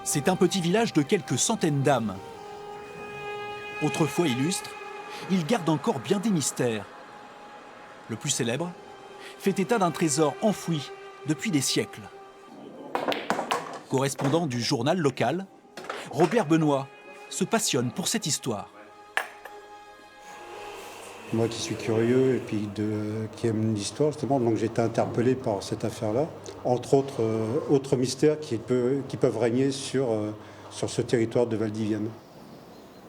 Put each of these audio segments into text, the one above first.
C'est un petit village de quelques centaines d'âmes. Autrefois illustre, il garde encore bien des mystères. Le plus célèbre fait état d'un trésor enfoui depuis des siècles. Correspondant du journal local, Robert Benoît se passionne pour cette histoire. Moi qui suis curieux et puis qui aime l'histoire, justement, donc j'ai été interpellé par cette affaire-là. Entre autres mystères qui peuvent régner sur ce territoire de Valdivienne.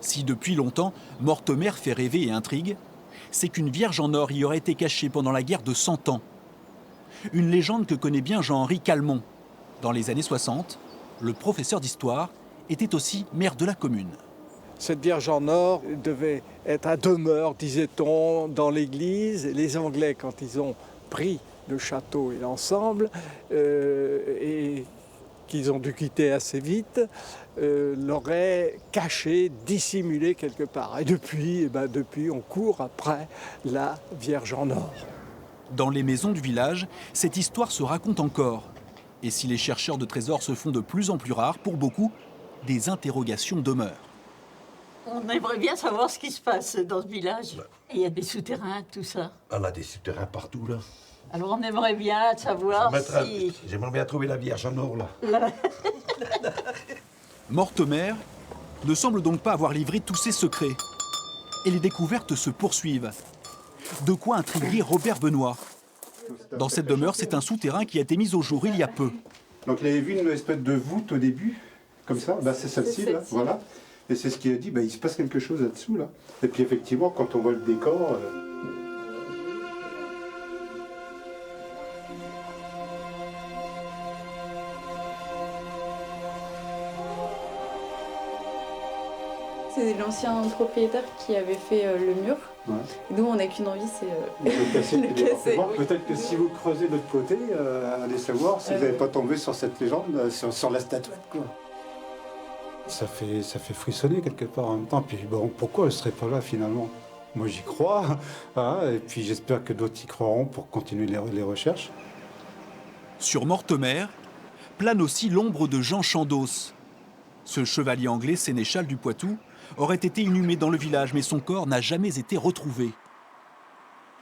Si depuis longtemps, Mortemer fait rêver et intrigue, c'est qu'une vierge en or y aurait été cachée pendant la guerre de 100 ans. Une légende que connaît bien Jean-Henri Calmont. Dans les années 60, le professeur d'histoire était aussi maire de la commune. Cette Vierge en or devait être à demeure, disait-on, dans l'église. Les Anglais, quand ils ont pris le château et l'ensemble, et qu'ils ont dû quitter assez vite, l'auraient cachée, dissimulée quelque part. Et depuis, on court après la Vierge en or. Dans les maisons du village, cette histoire se raconte encore. Et si les chercheurs de trésors se font de plus en plus rares, pour beaucoup, des interrogations demeurent. On aimerait bien savoir ce qui se passe dans ce village. Il y a des souterrains, tout ça. On a des souterrains partout, là. Alors on aimerait bien savoir si... J'aimerais bien trouver la Vierge en or, là. Mortemer ne semble donc pas avoir livré tous ses secrets. Et les découvertes se poursuivent. De quoi intriguer Robert Benoît. Dans cette demeure, c'est un souterrain qui a été mis au jour il y a peu. Donc il avait vu une espèce de voûte au début, comme ça, c'est celle-ci, là, voilà. Et c'est ce qu'il a dit, il se passe quelque chose là-dessous, là. Et puis effectivement, quand on voit le décor... C'est l'ancien propriétaire qui avait fait le mur. Ouais. Nous, on n'a qu'une envie, c'est le casser. Peut-être que si vous creusez de l'autre côté, allez savoir si vous n'avez pas tombé sur cette légende, sur la statuette, quoi. Ça fait frissonner quelque part en même temps. Puis bon, pourquoi elle ne serait pas là finalement? Moi j'y crois, hein, et puis j'espère que d'autres y croiront pour continuer les recherches. Sur Mortemer plane aussi l'ombre de Jean Chandos. Ce chevalier anglais sénéchal du Poitou aurait été inhumé dans le village, mais son corps n'a jamais été retrouvé.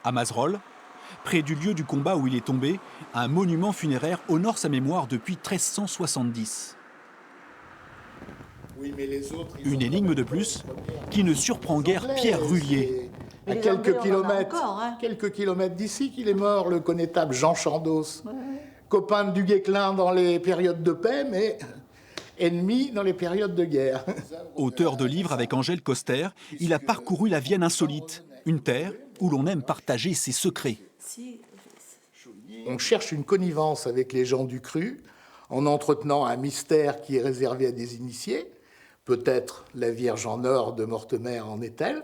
À Mazerolles, près du lieu du combat où il est tombé, un monument funéraire honore sa mémoire depuis 1370. Oui, mais les autres, une énigme de plus qui ne surprend guère Pierre Rullier. À quelques kilomètres d'ici qu'il est mort, le connétable Jean Chandos. Ouais. Copain de Du Guesclin dans les périodes de paix, mais ennemi dans les périodes de guerre. Auteur de livres avec Angèle Coster, il a parcouru la Vienne insolite, une terre où l'on aime partager ses secrets. On cherche une connivence avec les gens du cru, en entretenant un mystère qui est réservé à des initiés. Peut-être la Vierge en or de Mortemer en est-elle,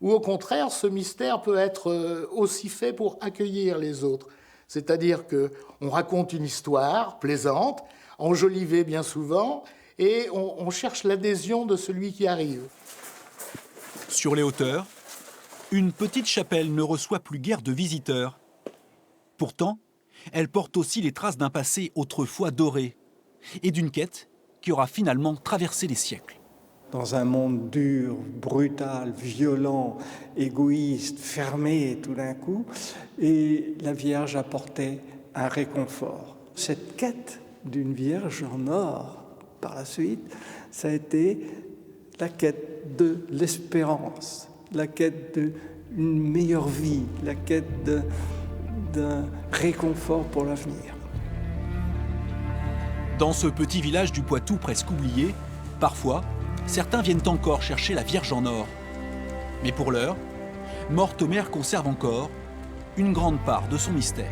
ou au contraire, ce mystère peut être aussi fait pour accueillir les autres. C'est-à-dire qu'on raconte une histoire plaisante, enjolivée bien souvent, et on cherche l'adhésion de celui qui arrive. Sur les hauteurs, une petite chapelle ne reçoit plus guère de visiteurs. Pourtant, elle porte aussi les traces d'un passé autrefois doré, et d'une quête qui aura finalement traversé les siècles. Dans un monde dur, brutal, violent, égoïste, fermé tout d'un coup, et la Vierge apportait un réconfort. Cette quête d'une Vierge en or, par la suite, ça a été la quête de l'espérance, la quête d'une meilleure vie, la quête d'un réconfort pour l'avenir. Dans ce petit village du Poitou presque oublié, parfois, certains viennent encore chercher la Vierge en or. Mais pour l'heure, Mortemer conserve encore une grande part de son mystère.